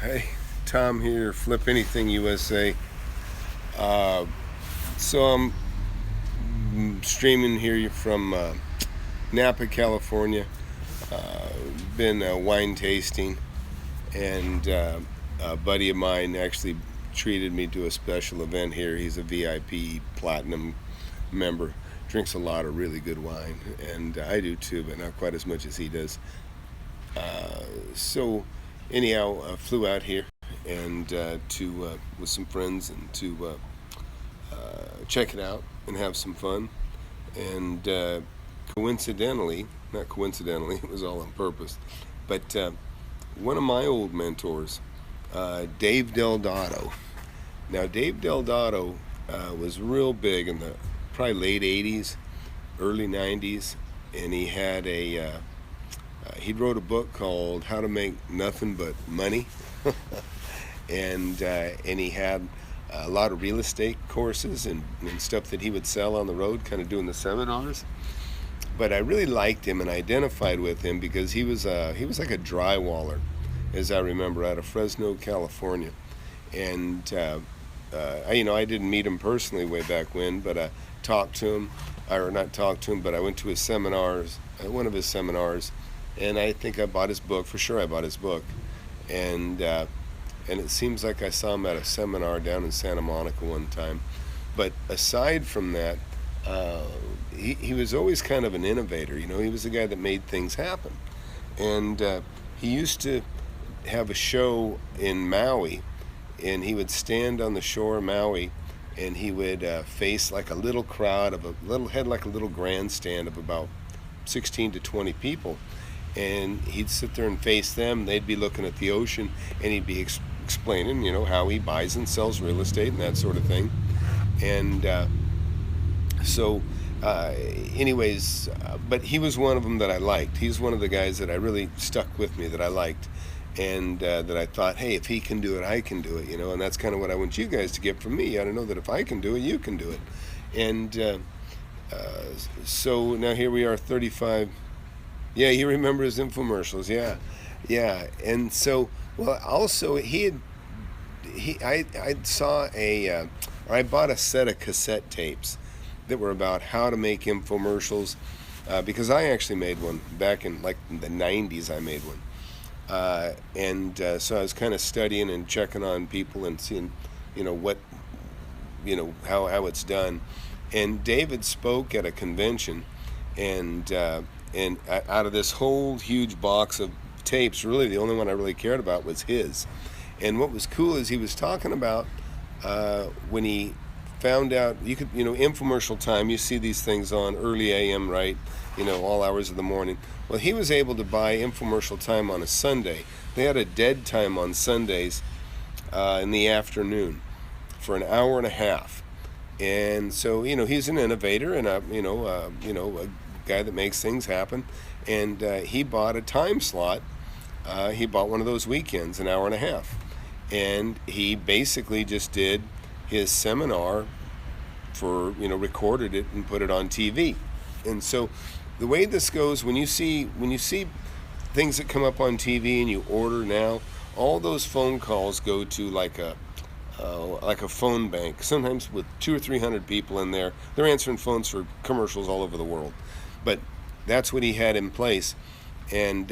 Hey, Tom here, FlipAnything USA. Uh, so I'm streaming here from Napa, California. Been wine tasting, and a buddy of mine actually treated me to a special event here. He's a VIP platinum member. Drinks a lot of really good wine, and I do too, but not quite as much as he does. So anyhow, flew out here and to with some friends and to check it out and have some fun. And coincidentally, not coincidentally, it was all on purpose, but one of my old mentors, Dave Del Dotto. Now, Dave Del Dotto was real big in the probably late '80s, early '90s, and he wrote a book called How to Make Nothing But Money, and he had a lot of real estate courses and stuff that he would sell on the road, kind of doing the seminars. But I really liked him and identified with him because he was like a drywaller, as I remember, out of Fresno, California. And I didn't meet him personally way back when, but I talked to him, or not talked to him, but I went to his seminars, one of his seminars, and I think I bought his book. For sure, I bought his book, and it seems like I saw him at a seminar down in Santa Monica one time. But aside from that, he was always kind of an innovator. He was the guy that made things happen, and he used to have a show in Maui, and he would stand on the shore of Maui, and he would face like a little crowd had like a little grandstand of about 16 to 20 people, and he'd sit there and face them. They'd be looking at the ocean, and he'd be explaining, how he buys and sells real estate and that sort of thing. And but he was one of them that I liked. He's one of the guys that I really stuck with me, that I liked, and that I thought, hey, if he can do it, I can do it, and that's kind of what I want you guys to get from me. You ought to know that if I can do it, you can do it. And so now here we are, 35. Yeah, he remembers infomercials. Yeah. And so, well, also I saw or I bought a set of cassette tapes that were about how to make infomercials, because I actually made one back in like the '90s. I made one, so I was kind of studying and checking on people and seeing, what, how it's done. And David spoke at a convention, and out of this whole huge box of tapes, really the only one I really cared about was his. And what was cool is he was talking about when he found out you could, infomercial time, you see these things on early AM, right? All hours of the morning. Well, he was able to buy infomercial time on a Sunday. They had a dead time on Sundays in the afternoon for an hour and a half. And so, he's an innovator and a guy that makes things happen. And he bought a time slot. He bought one of those weekends, an hour and a half. And he basically just did his seminar recorded it and put it on TV. And so the way this goes, when you see things that come up on TV and you order now, all those phone calls go to like a phone bank, sometimes with 200 or 300 people in there. They're answering phones for commercials all over the world. But that's what he had in place. And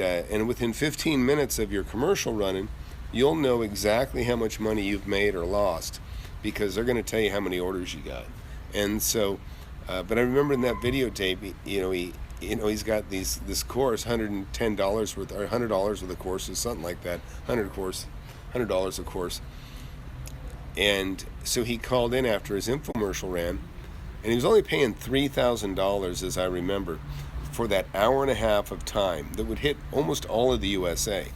within 15 minutes of your commercial running, you'll know exactly how much money you've made or lost, because they're going to tell you how many orders you got. And so, but I remember in that videotape, he's got this course, $110 worth, or $100 worth of courses, something like that, $100 a course. And so he called in after his infomercial ran, and he was only paying $3,000, as I remember, for that hour and a half of time that would hit almost all of the USA.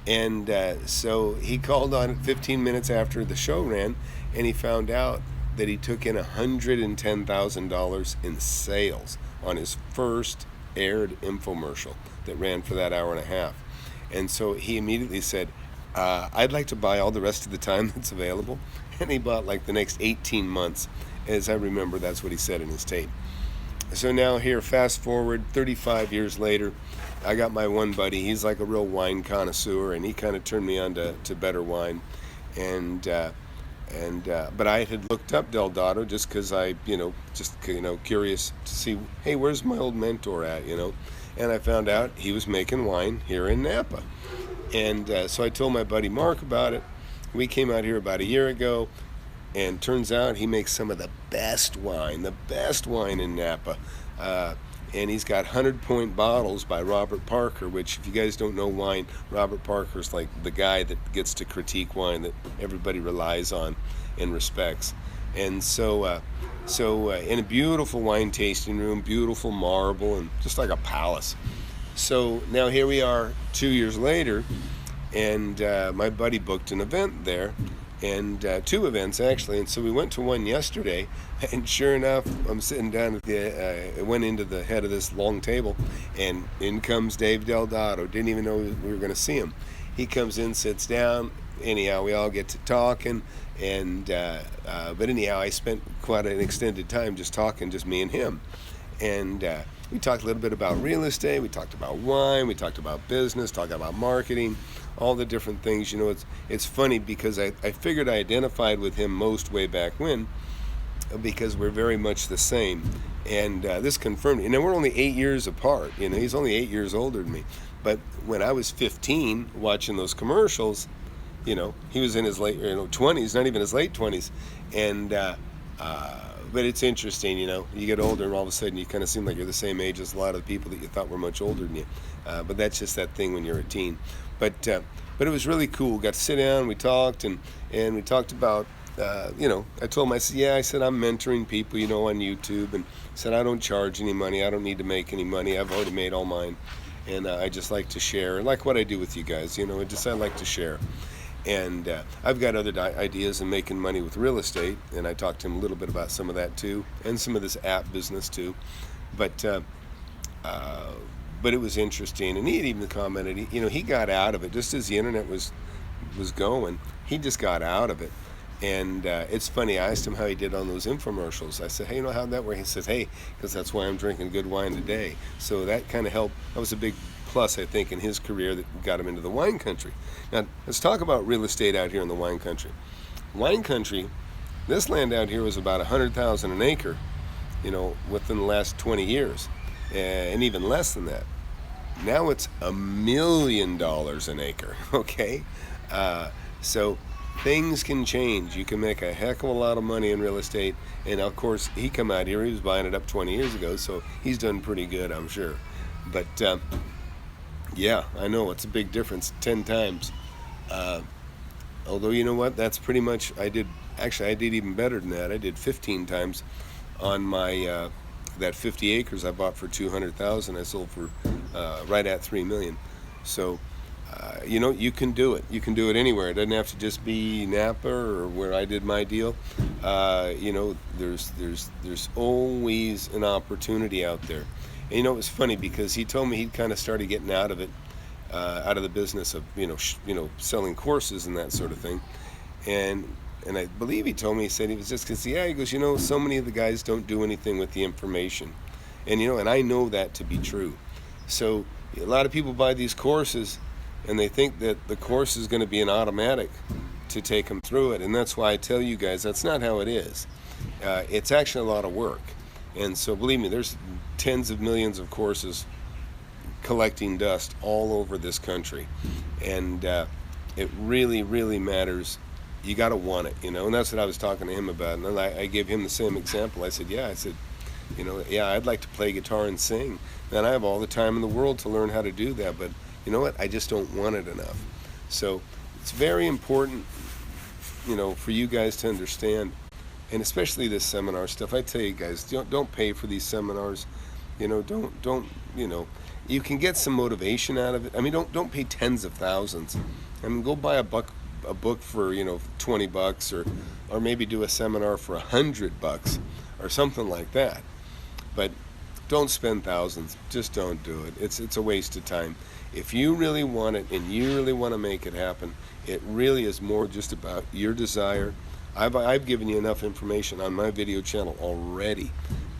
And so he called on 15 minutes after the show ran, and he found out that he took in $110,000 in sales on his first aired infomercial that ran for that hour and a half. And so he immediately said, I'd like to buy all the rest of the time that's available. And he bought like the next 18 months. As I remember, that's what he said in his tape. So now here, fast forward 35 years later, I got my one buddy. He's like a real wine connoisseur, and he kind of turned me on to better wine. And but I had looked up Del Dotto just because I, curious to see, hey, where's my old mentor at, And I found out he was making wine here in Napa. And so I told my buddy Mark about it. We came out here about a year ago, and turns out he makes some of the best wine in Napa. And he's got 100-point bottles by Robert Parker, which, if you guys don't know wine, Robert Parker's like the guy that gets to critique wine that everybody relies on and respects. And so in a beautiful wine tasting room, beautiful marble, and just like a palace. So now here we are 2 years later, and my buddy booked an event there, and 2 events actually. And so we went to one yesterday, and sure enough, I'm sitting down at went into the head of this long table, and in comes Dave Del Dotto. Didn't even know we were going to see him. He comes in, sits down. Anyhow, we all get to talking, and but anyhow, I spent quite an extended time just talking, just me and him. And we talked a little bit about real estate, we talked about wine, we talked about business, talked about marketing, all the different things. It's funny because I figured I identified with him most way back when, because we're very much the same. And this confirmed it. We're only 8 years apart. He's only 8 years older than me. But when I was 15 watching those commercials, he was in his late 20s, not even his late 20s. And but it's interesting, you get older and all of a sudden you kind of seem like you're the same age as a lot of the people that you thought were much older than you. But that's just that thing when you're a teen. But it was really cool. Got to sit down, we talked, and we talked about, I told him, I said, I'm mentoring people, on YouTube, and I said, I don't charge any money. I don't need to make any money. I've already made all mine. And I just like to share, like what I do with you guys, I like to share. And I've got other ideas in making money with real estate, and I talked to him a little bit about some of that too, and some of this app business too. But it was interesting, and he had even commented, he got out of it just as the internet was going. He just got out of it. And it's funny, I asked him how he did on those infomercials. I said, hey, how'd that work? He says, hey, because that's why I'm drinking good wine today. So that kind of helped. That was a big plus, I think, in his career that got him into the wine country. Now, let's talk about real estate out here in the wine country. Wine country, this land out here was about $100,000 an acre, within the last 20 years, and even less than that. Now it's $1 million an acre, okay? So things can change. You can make a heck of a lot of money in real estate. And of course, he come out here, he was buying it up 20 years ago, so he's done pretty good, I'm sure. But yeah, I know, it's a big difference, 10 times. Although, you know what, that's pretty much, I did even better than that. I did 15 times on my, that 50 acres I bought for $200,000, I sold for right at $3 million. So, you can do it. You can do it anywhere. It doesn't have to just be Napa or where I did my deal. There's always an opportunity out there. And it was funny because he told me he'd kind of started getting out of it, out of the business of selling courses and that sort of thing. And I believe he told me, he said he was just because he goes, so many of the guys don't do anything with the information, and and I know that to be true. So a lot of people buy these courses and they think that the course is going to be an automatic to take them through it, and that's why I tell you guys that's not how it is. It's actually a lot of work. And so believe me, there's tens of millions of courses collecting dust all over this country, and it really, really matters. You got to want it, and that's what I was talking to him about. And I gave him the same example. I said, I'd like to play guitar and sing, and I have all the time in the world to learn how to do that, but you know what, I just don't want it enough. So it's very important, for you guys to understand. And especially this seminar stuff, I tell you guys, don't pay for these seminars. Don't. You can get some motivation out of it. I mean, don't pay tens of thousands. I mean, go buy a book for $20, or maybe do a seminar for $100 or something like that. But don't spend thousands. Just don't do it. It's a waste of time. If you really want it and you really want to make it happen, it really is more just about your desire. I've given you enough information on my video channel already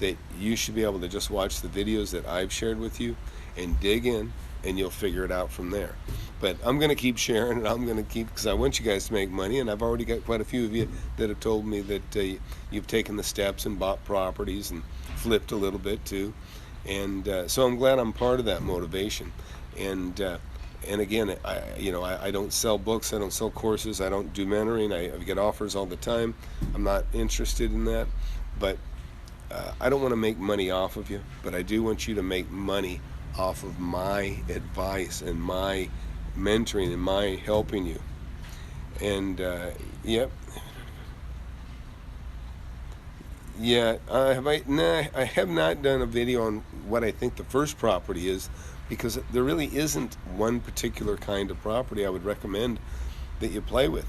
that you should be able to just watch the videos that I've shared with you and dig in, and you'll figure it out from there. But I'm going to keep sharing, and I'm going to keep, because I want you guys to make money, and I've already got quite a few of you that have told me that you've taken the steps and bought properties and flipped a little bit too. And so I'm glad I'm part of that motivation. And again, I don't sell books, I don't sell courses, I don't do mentoring. I get offers all the time. I'm not interested in that. But I don't want to make money off of you, but I do want you to make money off of my advice and my mentoring and my helping you. And yep. Yeah, I have not done a video on what I think the first property is, because there really isn't one particular kind of property I would recommend that you play with.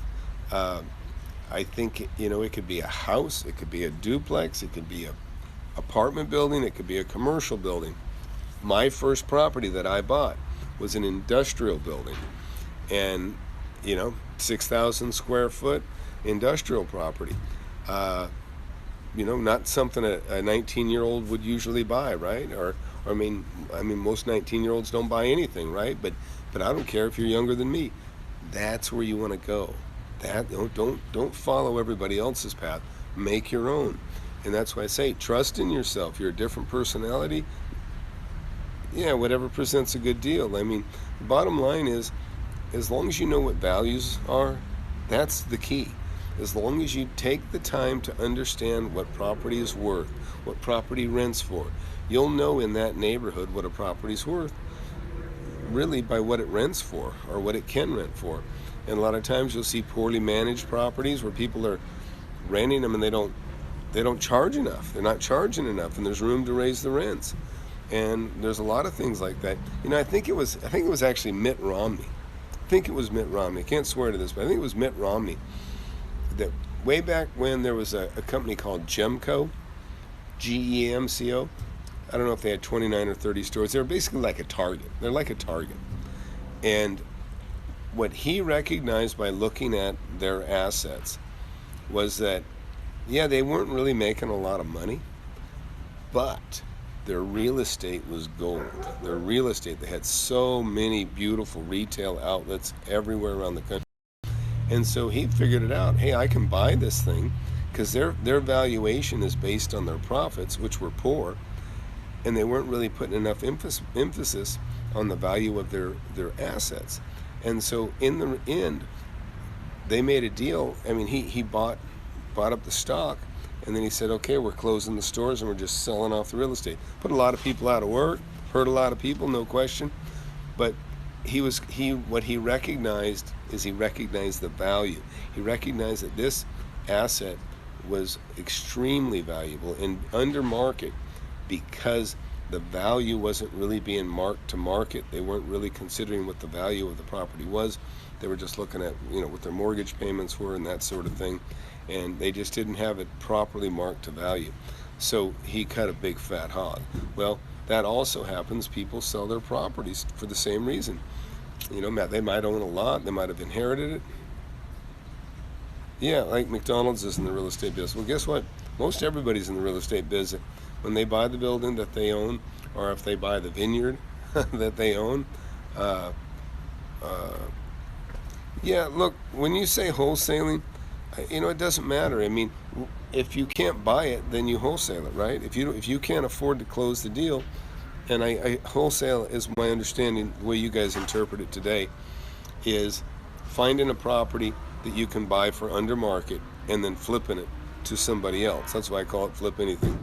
I think, it could be a house, it could be a duplex, it could be a apartment building, it could be a commercial building. My first property that I bought was an industrial building, and 6,000 square foot industrial property. Not something a 19-year-old would usually buy, right? Or I mean, most 19-year-olds don't buy anything, right? But I don't care if you're younger than me. That's where you want to go. Don't follow everybody else's path. Make your own. And that's why I say, trust in yourself. You're a different personality. Yeah, whatever presents a good deal. I mean, the bottom line is, as long as you know what values are, that's the key. As long as you take the time to understand what property is worth, what property rents for, you'll know in that neighborhood what a property's worth, really by what it rents for or what it can rent for. And a lot of times you'll see poorly managed properties where people are renting them and they don't charge enough. They're not charging enough, and there's room to raise the rents. And there's a lot of things like that. I think it was actually Mitt Romney. I can't swear to this, but I think it was Mitt Romney that way back when there was a company called Gemco, Gemco. I don't know if they had 29 or 30 stores. They were basically like a Target. They're like a Target. And what he recognized by looking at their assets was that, yeah, they weren't really making a lot of money, but their real estate was gold. Their real estate, they had so many beautiful retail outlets everywhere around the country. And so he figured it out. Hey, I can buy this thing because their valuation is based on their profits, which were poor, and they weren't really putting enough emphasis on the value of their assets. And so in the end, they made a deal. I mean, he bought up the stock, and then he said, okay, we're closing the stores and we're just selling off the real estate. Put a lot of people out of work, hurt a lot of people, no question. But what he recognized is he recognized the value. He recognized that this asset was extremely valuable and under market because the value wasn't really being marked to market. They weren't really considering what the value of the property was. They were just looking at what their mortgage payments were and that sort of thing, and they just didn't have it properly marked to value. So he cut a big fat hog. Well, that also happens. People sell their properties for the same reason. They might own a lot, they might have inherited it. Yeah, like McDonald's is in the real estate business. Well, guess what? Most everybody's in the real estate business. When they buy the building that they own, or if they buy the vineyard that they own, yeah, look, when you say wholesaling, it doesn't matter. I mean, if you can't buy it, then you wholesale it, right? If you can't afford to close the deal, and I wholesale is my understanding, the way you guys interpret it today, is finding a property that you can buy for under market and then flipping it to somebody else. That's why I call it flip anything.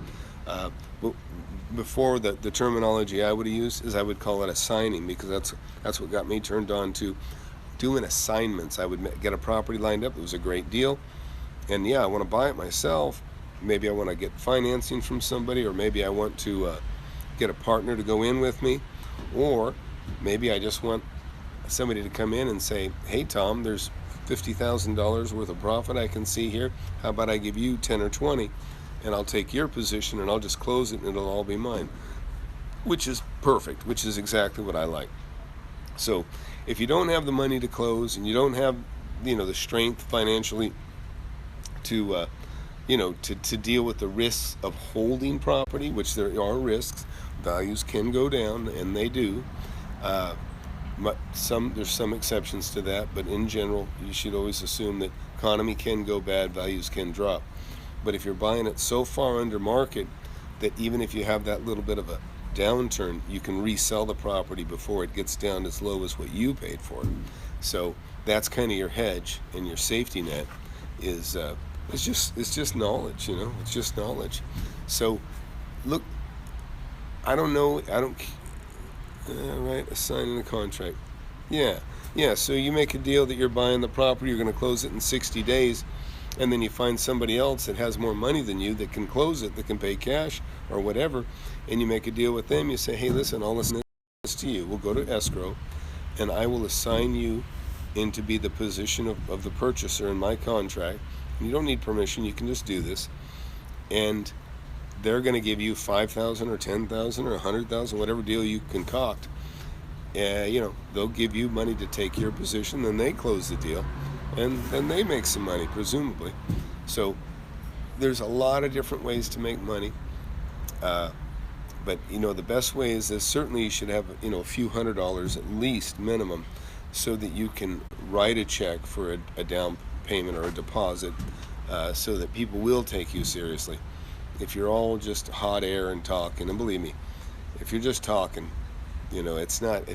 Before, the terminology I would have used is I would call it assigning, because that's what got me turned on to doing assignments. I would get a property lined up. It was a great deal, and yeah, I want to buy it myself. Maybe I want to get financing from somebody, or maybe I want to get a partner to go in with me, or maybe I just want somebody to come in and say, hey Tom, there's $50,000 worth of profit I can see here. How about I give you 10 or 20 and I'll take your position and I'll just close it and it'll all be mine, which is perfect, which is exactly what I like. So if you don't have the money to close and you don't have the strength financially to to deal with the risks of holding property, which there are risks. Values can go down, and they do. There's some exceptions to that, but in general, you should always assume that economy can go bad, values can drop. But if you're buying it so far under market that even if you have that little bit of a downturn, you can resell the property before it gets down as low as what you paid for it. So that's kind of your hedge, and your safety net is it's just knowledge, It's just knowledge. So look, I don't know. Right, assigning a contract. Yeah. So you make a deal that you're buying the property, you're going to close it in 60 days, and then you find somebody else that has more money than you that can close it, that can pay cash or whatever, and you make a deal with them. You say, hey, listen, I'll listen to you. We'll go to escrow, and I will assign you in to be the position of the purchaser in my contract. And you don't need permission. You can just do this. And they're going to give you $5,000 or $10,000 or $100,000, whatever deal you concoct. They'll give you money to take your position, then they close the deal, and then they make some money, presumably. So there's a lot of different ways to make money. But the best way is this. Certainly you should have a few $100s at least minimum, so that you can write a check for a down payment or a deposit, so that people will take you seriously. If you're all just hot air and talking, and believe me, if you're just talking, it's not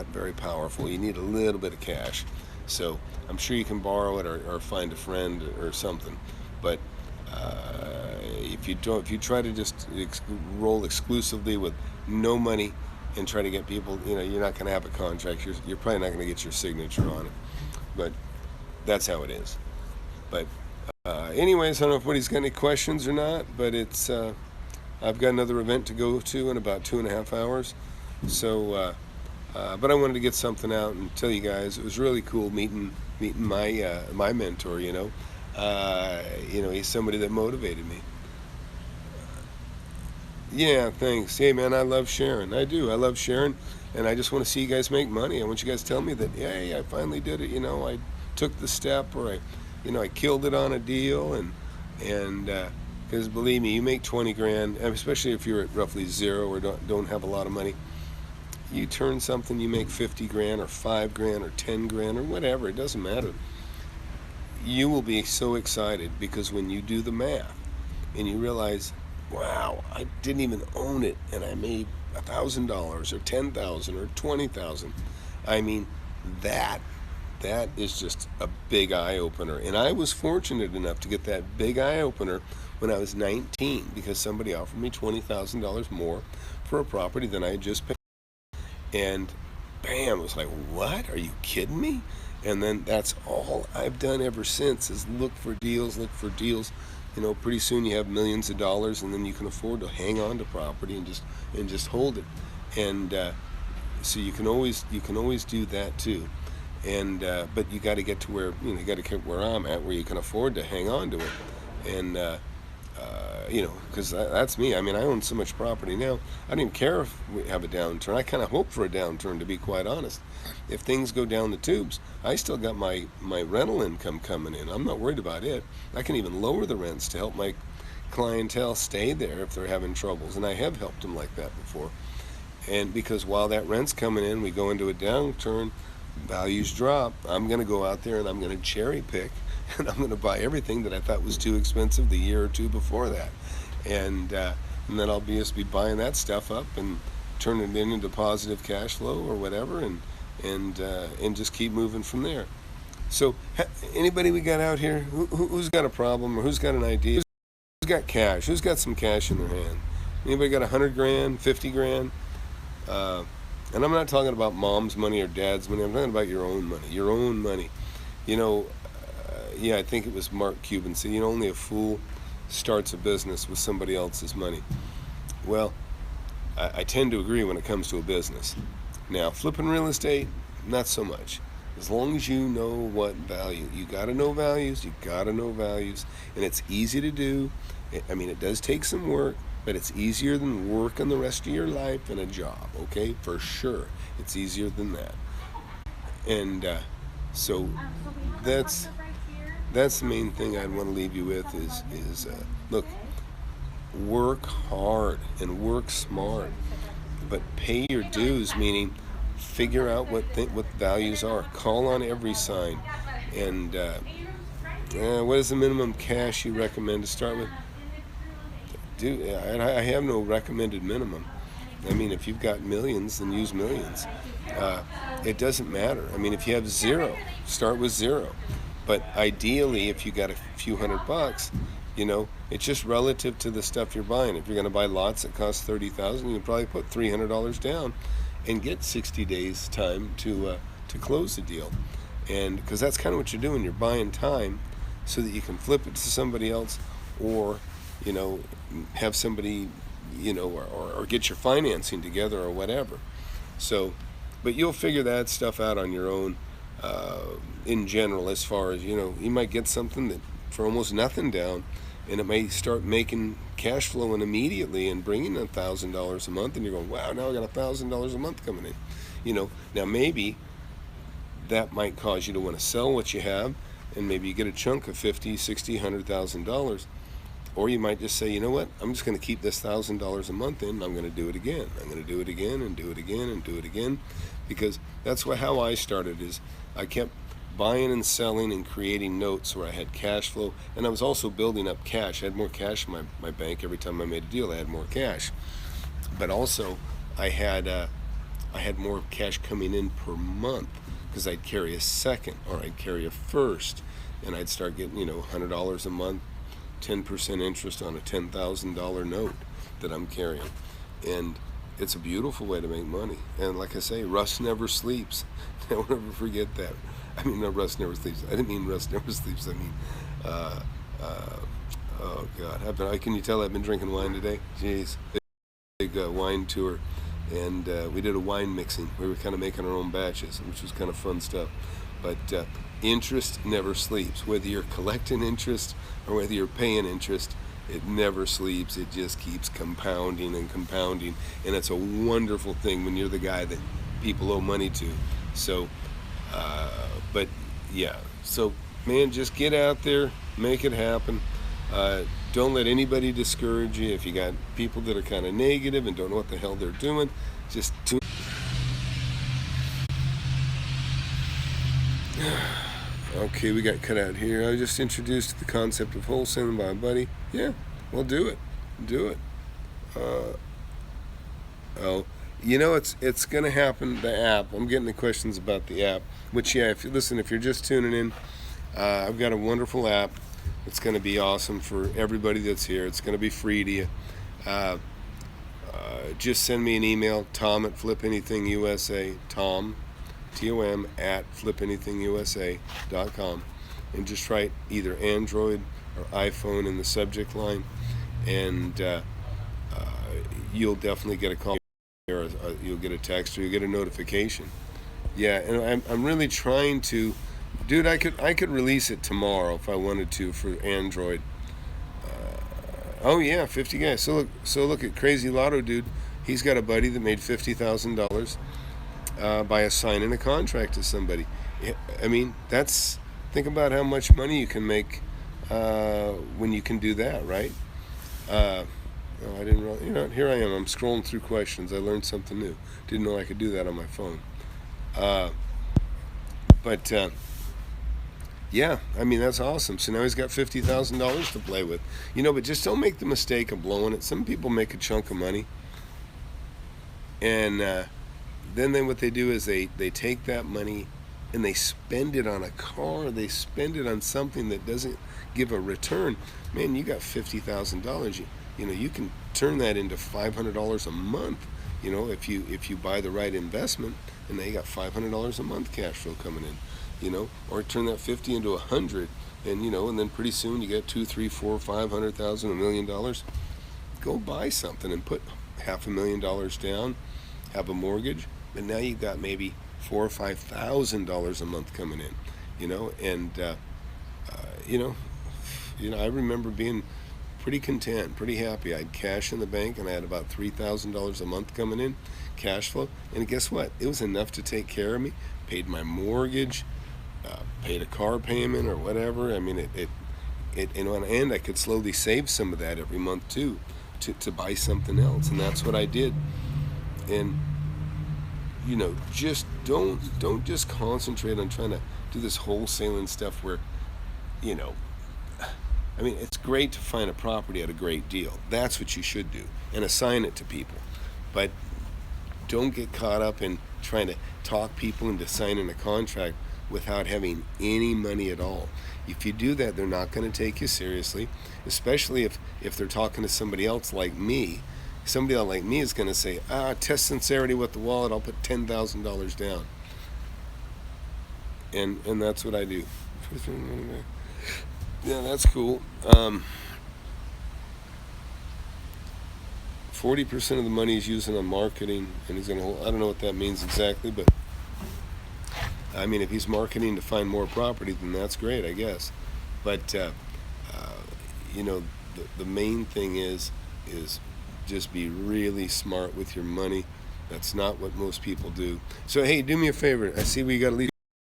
very powerful. You need a little bit of cash. So I'm sure you can borrow it or find a friend or something. But if you try to just roll exclusively with no money and try to get people, you're not going to have a contract. You're probably not going to get your signature on it. But that's how it is. But anyways, I don't know if anybody's got any questions or not, but I've got another event to go to in about 2.5 hours. So, but I wanted to get something out and tell you guys it was really cool meeting my mentor. He's somebody that motivated me. Yeah, thanks. Hey, man, I love sharing. I do. I love sharing, and I just want to see you guys make money. I want you guys to tell me that, hey, I finally did it. I took the step, or I killed it on a deal, and because believe me, you make 20 grand, especially if you're at roughly zero or don't have a lot of money. You turn something, you make 50 grand or 5 grand or 10 grand or whatever. It doesn't matter. You will be so excited because when you do the math and you realize, wow, I didn't even own it, and I made $1,000 or $10,000 or $20,000. I mean, that is just a big eye-opener. And I was fortunate enough to get that big eye-opener when I was 19 because somebody offered me $20,000 more for a property than I had just paid. And bam, it was like, what? Are you kidding me? And then that's all I've done ever since is look for deals. Pretty soon you have millions of dollars, and then you can afford to hang on to property and just hold it. And so you can always do that too. And but you got to get to where you got to get where I'm at, where you can afford to hang on to it. And because that's me. I mean, I own so much property now. I don't even care if we have a downturn. I kind of hope for a downturn, to be quite honest. If things go down the tubes, I still got my rental income coming in. I'm not worried about it. I can even lower the rents to help my clientele stay there if they're having troubles, and I have helped them like that before. And because while that rent's coming in, we go into a downturn, values drop. I'm going to go out there and I'm going to cherry pick, and I'm going to buy everything that I thought was too expensive the year or two before that, and then I'll just be buying that stuff up and turning it into positive cash flow or whatever, and just keep moving from there. So anybody we got out here who's got a problem or who's got an idea, who's got cash, who's got some cash in their hand? Anybody got 100 grand, 50 grand? And I'm not talking about mom's money or dad's money. I'm talking about your own money. I think it was Mark Cuban said, only a fool starts a business with somebody else's money. Well, I tend to agree when it comes to a business. Now, flipping real estate, not so much. As long as you know what value. You got to know values. And it's easy to do. It does take some work, but it's easier than working the rest of your life in a job, okay? For sure. It's easier than that. And so that's that's the main thing I'd want to leave you with is look, work hard and work smart, but pay your dues, meaning figure out what values are. Call on every sign. And what is the minimum cash you recommend to start with? Dude, I have no recommended minimum. I mean, if you've got millions, then use millions. It doesn't matter. I mean, if you have zero, start with zero. But ideally, if you got a few $100, it's just relative to the stuff you're buying. If you're going to buy lots that cost $30,000, you can probably put $300 down and get 60 days time to close the deal. And because that's kind of what you're doing, you're buying time so that you can flip it to somebody else, or have somebody, or get your financing together or whatever. So, but you'll figure that stuff out on your own. In general, as far as you might get something that for almost nothing down, and it may start making cash flowing immediately and bringing $1,000 a month, and you're going, wow, now I got $1,000 a month coming in. Now maybe that might cause you to want to sell what you have, and maybe you get a chunk of $50,000, $60,000, $100,000. Or you might just say, you know what, I'm just going to keep this $1,000 a month in, and I'm going to do it again. I'm going to do it again and do it again and do it again, because that's how I started. Is I kept buying and selling and creating notes where I had cash flow, and I was also building up cash. I had more cash in my bank every time I made a deal. I had more cash, but also I had more cash coming in per month, because I'd carry a second or I'd carry a first, and I'd start getting $100 a month, 10% interest on a $10,000 note that I'm carrying. And it's a beautiful way to make money. And like I say, Russ never sleeps. Don't ever forget that. I mean, no, Russ never sleeps. I didn't mean Russ never sleeps. I mean, oh God, can you tell I've been drinking wine today? Jeez, big wine tour, and we did a wine mixing. We were kind of making our own batches, which was kind of fun stuff. But interest never sleeps. Whether you're collecting interest or whether you're paying interest, it never sleeps. It just keeps compounding and compounding, and it's a wonderful thing when you're the guy that people owe money to. So, but yeah, so man, just get out there, make it happen. Don't let anybody discourage you. If you got people that are kind of negative and don't know what the hell they're doing, just tune. Okay, we got cut out here. I just introduced the concept of wholesaling by a buddy. Yeah, well, do it. It's going to happen. The app. I'm getting the questions about the app. Which, yeah, if you're just tuning in, I've got a wonderful app. It's going to be awesome for everybody that's here. It's going to be free to you. Just send me an email, Tom at FlipAnything USA. Tom at FlipAnythingUSA.com, and just write either Android or iPhone in the subject line, and you'll definitely get a call, or you'll get a text, or you'll get a notification. Yeah, and I'm really trying to, dude. I could release it tomorrow if I wanted to for Android. Oh yeah, 50 guys. So look at Crazy Lotto dude. He's got a buddy that made $50,000. By assigning a contract to somebody. I mean, think about how much money you can make when you can do that, right? I didn't really, here I am. I'm scrolling through questions. I learned something new. Didn't know I could do that on my phone. But yeah, I mean, that's awesome. So now he's got $50,000 to play with. But just don't make the mistake of blowing it. Some people make a chunk of money, and then what they do is they take that money and they spend it on a car. They spend it on something that doesn't give a return. Man, you got $50,000. You can turn that into $500 a month. If you buy the right investment, and they got $500 a month cash flow coming in. Or turn that 50 into 100, and then pretty soon you get $200,000, $300,000, $400,000, $500,000, $1 million. Go buy something and put $500,000 down. Have a mortgage. And now you've got maybe $4,000 or $5,000 a month coming in, and I remember being pretty content, pretty happy. I had cash in the bank, and I had about $3,000 a month coming in, cash flow. And guess what? It was enough to take care of me. Paid my mortgage, paid a car payment or whatever. I mean, and on the end, I could slowly save some of that every month too, to buy something else, and that's what I did. And just don't just concentrate on trying to do this wholesaling stuff where, I mean, it's great to find a property at a great deal. That's what you should do, and assign it to people. But don't get caught up in trying to talk people into signing a contract without having any money at all. If you do that, they're not going to take you seriously, especially if they're talking to somebody else like me. Somebody else like me is going to say, test sincerity with the wallet, I'll put $10,000 down. And that's what I do. Yeah, that's cool. 40% of the money he's using on marketing, and he's going to hold, I don't know what that means exactly, but I mean, if he's marketing to find more property, then that's great, I guess. But, the main thing is just be really smart with your money. That's not what most people do. So, hey, do me a favor. I see we got at least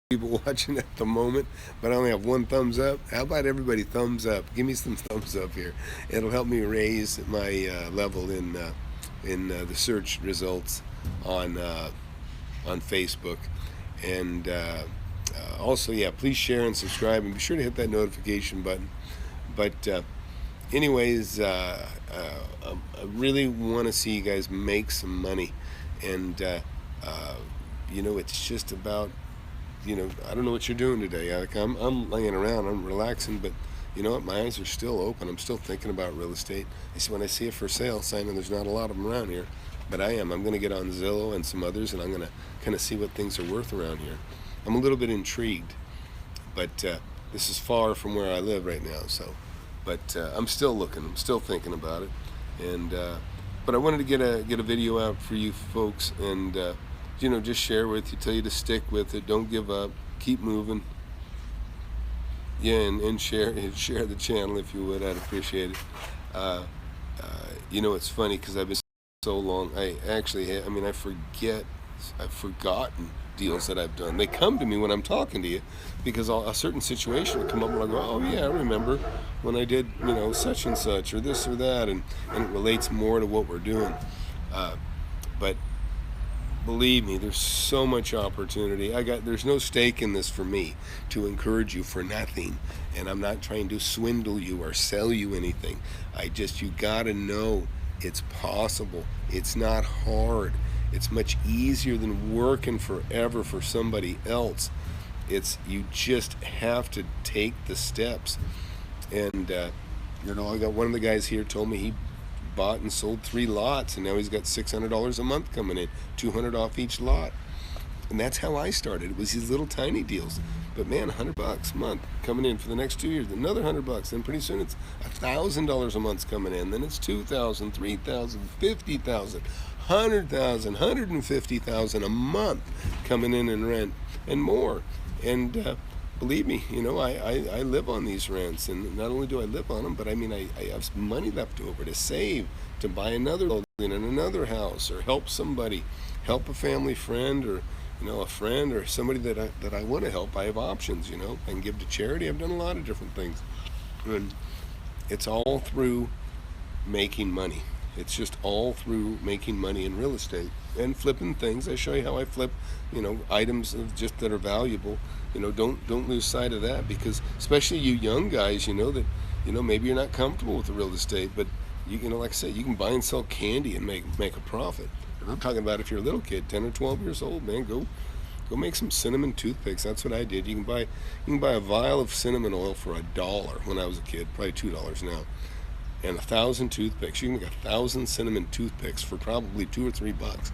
people watching at the moment, but I only have one thumbs up. How about everybody thumbs up? Give me some thumbs up here. It'll help me raise my level in the search results on Facebook. And also, please share and subscribe, and be sure to hit that notification button. But anyways, I really want to see you guys make some money. And it's just about, I don't know what you're doing today. I'm laying around, I'm relaxing, but you know what? My eyes are still open. I'm still thinking about real estate. When I see a for sale sign, and there's not a lot of them around here, but I'm going to get on Zillow and some others, and I'm going to kind of see what things are worth around here. I'm a little bit intrigued, but this is far from where I live right now. But I'm still looking. I'm still thinking about it, and but I wanted to get a video out for you folks, and just share with you, tell you to stick with it, don't give up, keep moving. And share the channel if you would. I'd appreciate it. It's funny because I've been so long. I've forgotten deals that I've done. They come to me when I'm talking to you because a certain situation will come up and I'll go, oh yeah, I remember when I did, such and such or this or that, and it relates more to what we're doing. But believe me, there's so much opportunity. There's no stake in this for me to encourage you for nothing, and I'm not trying to swindle you or sell you anything. You gotta know it's possible. It's not hard. It's much easier than working forever for somebody else. You just have to take the steps. And I got one of the guys here told me he bought and sold 3 lots, and now he's got $600 a month coming in, $200 off each lot. And that's how I started. It was these little tiny deals, but man, $100 a month coming in for the next 2 years, another $100. Then pretty soon it's $1,000 a month's coming in. Then it's $2,000, $3,000, $50,000, $100,000, $150,000 a month coming in rent and more. And believe me, I live on these rents, and not only do I live on them, but I have money left over to save, to buy another building and another house, or help somebody, help a family friend, or a friend, or somebody that I want to help. I have options. I can give to charity. I've done a lot of different things, and it's all through making money. It's just all through making money in real estate and flipping things. I show you how I flip, items that are valuable. Don't lose sight of that, because especially you young guys, that maybe you're not comfortable with the real estate, but like I said, you can buy and sell candy and make a profit. I'm talking about if you're a little kid, 10 or 12 years old, man, go make some cinnamon toothpicks. That's what I did. You can buy a vial of cinnamon oil for $1 when I was a kid, probably $2 now. And 1,000 toothpicks. You can make 1,000 cinnamon toothpicks for probably $2 or $3,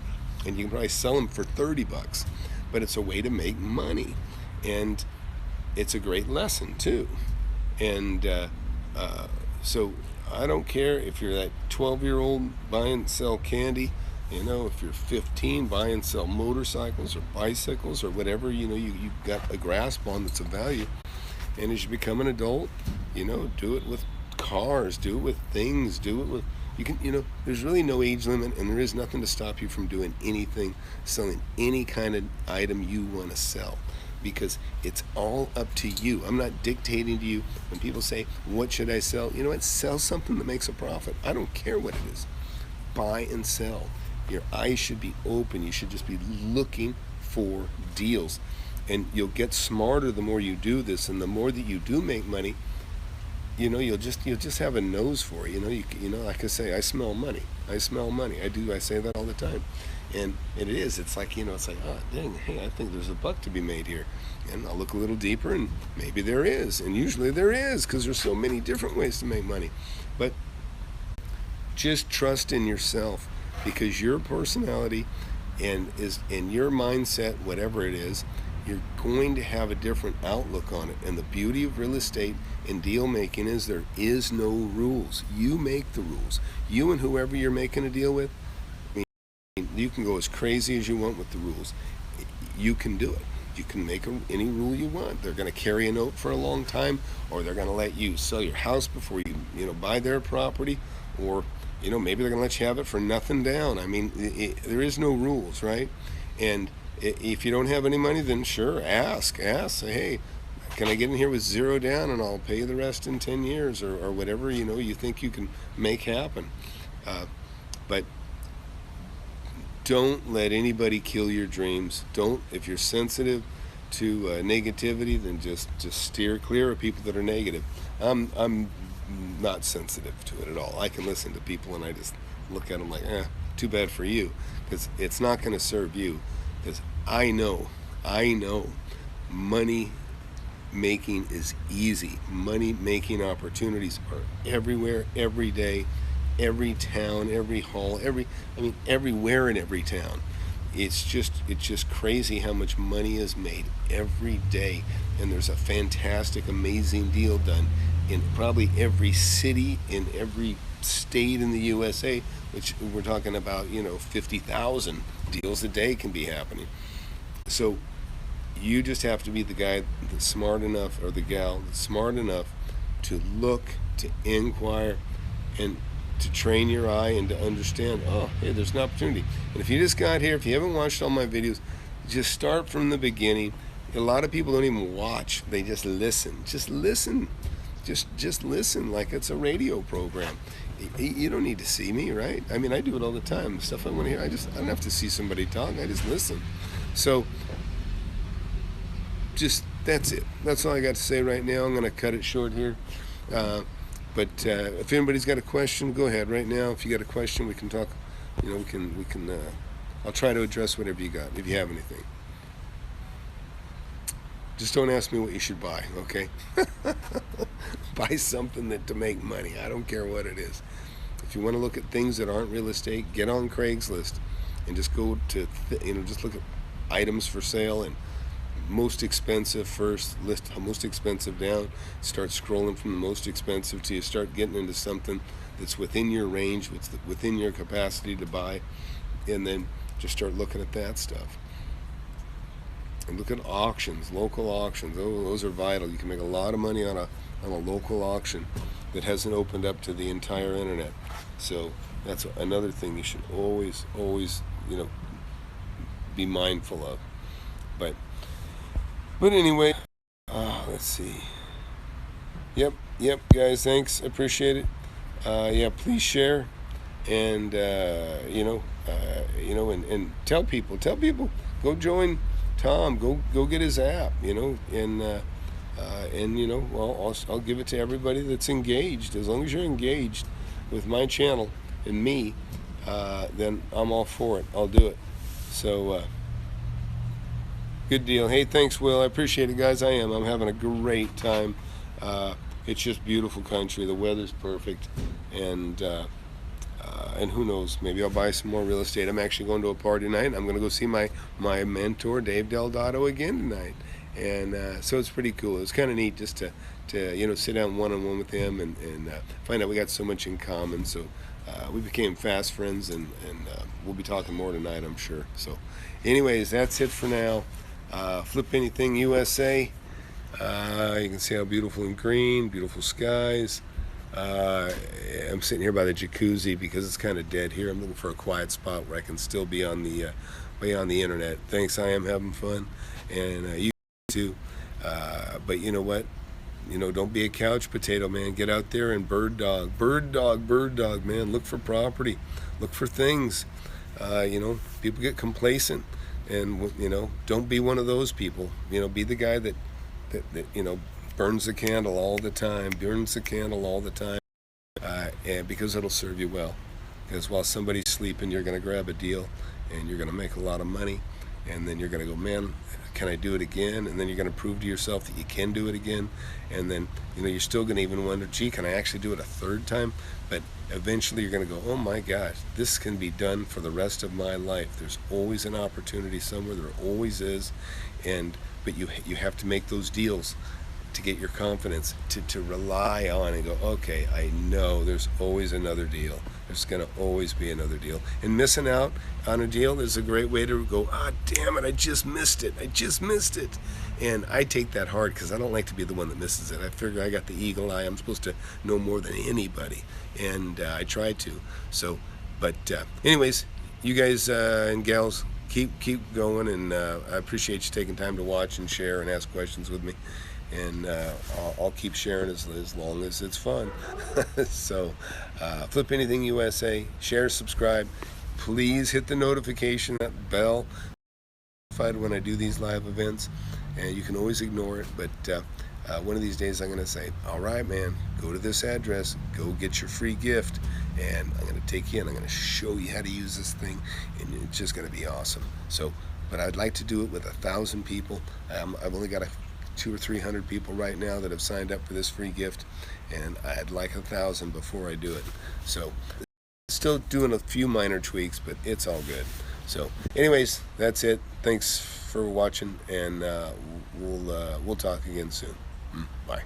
and you can probably sell them for $30. But it's a way to make money, and it's a great lesson too. And so I don't care if you're that 12-year-old buy and sell candy. If you're 15, buy and sell motorcycles or bicycles or whatever you've got a grasp on that's of value. And as you become an adult, do it with cars, do it with things, do it with, there's really no age limit, and there is nothing to stop you from doing anything, selling any kind of item you want to sell. because it's all up to you. I'm not dictating to you. When people say, what should I sell? You know what? Sell something that makes a profit. I don't care what it is. Buy and sell. Your eyes should be open. You should just be looking for deals. And you'll get smarter the more you do this, and the more that you do make money, you'll just have a nose for it. Like I say, I smell money. I smell money. I say that all the time. And it is. It's like, oh, dang, hey, I think there's a buck to be made here. And I'll look a little deeper, and maybe there is. And usually there is, because there's so many different ways to make money. But just trust in yourself, because your personality and your mindset, whatever it is, you're going to have a different outlook on it. And the beauty of real estate and deal making is there is no rules. You make the rules. You and whoever you're making a deal with, you can go as crazy as you want with the rules. You can do it. You can make any rule you want. They're going to carry a note for a long time, or they're going to let you sell your house before you buy their property, or maybe they're going to let you have it for nothing down. There is no rules, right? And if you don't have any money, then sure, ask. Say, hey, can I get in here with zero down, and I'll pay the rest in 10 years, or whatever you think you can make happen. But don't let anybody kill your dreams. If you're sensitive to negativity, then just steer clear of people that are negative. I'm not sensitive to it at all. I can listen to people and I just look at them like, too bad for you, because it's not going to serve you. Because I know money making is easy. Money making opportunities are everywhere, every day, every town, every hall, everywhere in every town. It's just crazy how much money is made every day, and there's a fantastic, amazing deal done in probably every city, in every state in the USA, which we're talking about, 50,000 deals a day can be happening. So you just have to be the guy that's smart enough, or the gal that's smart enough to look, to inquire, and to train your eye and to understand, oh, hey, there's an opportunity. And if you just got here, if you haven't watched all my videos, just start from the beginning. A lot of people don't even watch. They just listen. Just listen. Just listen like it's a radio program. You don't need to see me, right? I do it all the time. The stuff I want to hear, I don't have to see somebody talk. I just listen. So that's it. That's all I got to say right now. I'm going to cut it short here. But if anybody's got a question, go ahead right now. If you got a question, we can talk. We can. I'll try to address whatever you got, if you have anything. Just don't ask me what you should buy, okay? Buy something to make money. I don't care what it is. If you want to look at things that aren't real estate, get on Craigslist and just go to, just look at items for sale, and most expensive first, list most expensive down, start scrolling from the most expensive till you start getting into something that's within your range, within your capacity to buy, and then just start looking at that stuff. And look at auctions, local auctions. Oh, those are vital. You can make a lot of money on a local auction that hasn't opened up to the entire internet. So that's another thing you should always be mindful of. But anyway, let's see. Yep, guys, thanks. Appreciate it. Yeah, please share, and and tell people. Go join Tom. Go get his app. I'll give it to everybody that's engaged. As long as you're engaged with my channel and me, then I'm all for it. I'll do it. So. Good deal. Hey, thanks, Will. I appreciate it, guys. I'm having a great time. It's just beautiful country. The weather's perfect, and who knows? Maybe I'll buy some more real estate. I'm actually going to a party tonight. I'm going to go see my mentor, Dave Dotto, again tonight, and so it's pretty cool. It's kind of neat just to sit down one-on-one with him and find out we got so much in common. So we became fast friends, and we'll be talking more tonight, I'm sure. So, anyways, that's it for now. FlipAnything USA. You can see how beautiful and green, beautiful skies. I'm sitting here by the jacuzzi because it's kind of dead here. I'm looking for a quiet spot where I can still be on the internet. Thanks, I am having fun, and you too. But you know what? Don't be a couch potato, man. Get out there and bird dog, man. Look for property, look for things. People get complacent, and don't be one of those people. Be the guy that burns the candle all the time, and because it'll serve you well. Because while somebody's sleeping, you're going to grab a deal, and you're going to make a lot of money, and then you're going to go, man, can I do it again? And then you're going to prove to yourself that you can do it again. And then, you're still going to even wonder, gee, can I actually do it a third time? But eventually you're going to go, oh my gosh, this can be done for the rest of my life. There's always an opportunity somewhere. There always is. But you have to make those deals to get your confidence, to rely on and go, okay, I know there's always another deal. There's going to always be another deal. And missing out on a deal is a great way to go, damn it, I just missed it. And I take that hard because I don't like to be the one that misses it. I figure I got the eagle eye. I'm supposed to know more than anybody. And I try to. But anyways, you guys and gals, keep going. And I appreciate you taking time to watch and share and ask questions with me. And I'll keep sharing as long as it's fun. So FlipAnything USA, share, subscribe. Please hit the notification bell when I do these live events, and you can always ignore it, but one of these days I'm going to say, all right, man, go to this address, go get your free gift, and I'm going to take you in, I'm going to show you how to use this thing, and it's just going to be awesome. But I'd like to do it with 1,000 people. I've only got 200 or 300 people right now that have signed up for this free gift, and I'd like 1,000 before I do it. So still doing a few minor tweaks, but it's all good. So anyways, that's it. Thanks for watching, and we'll talk again soon. Bye.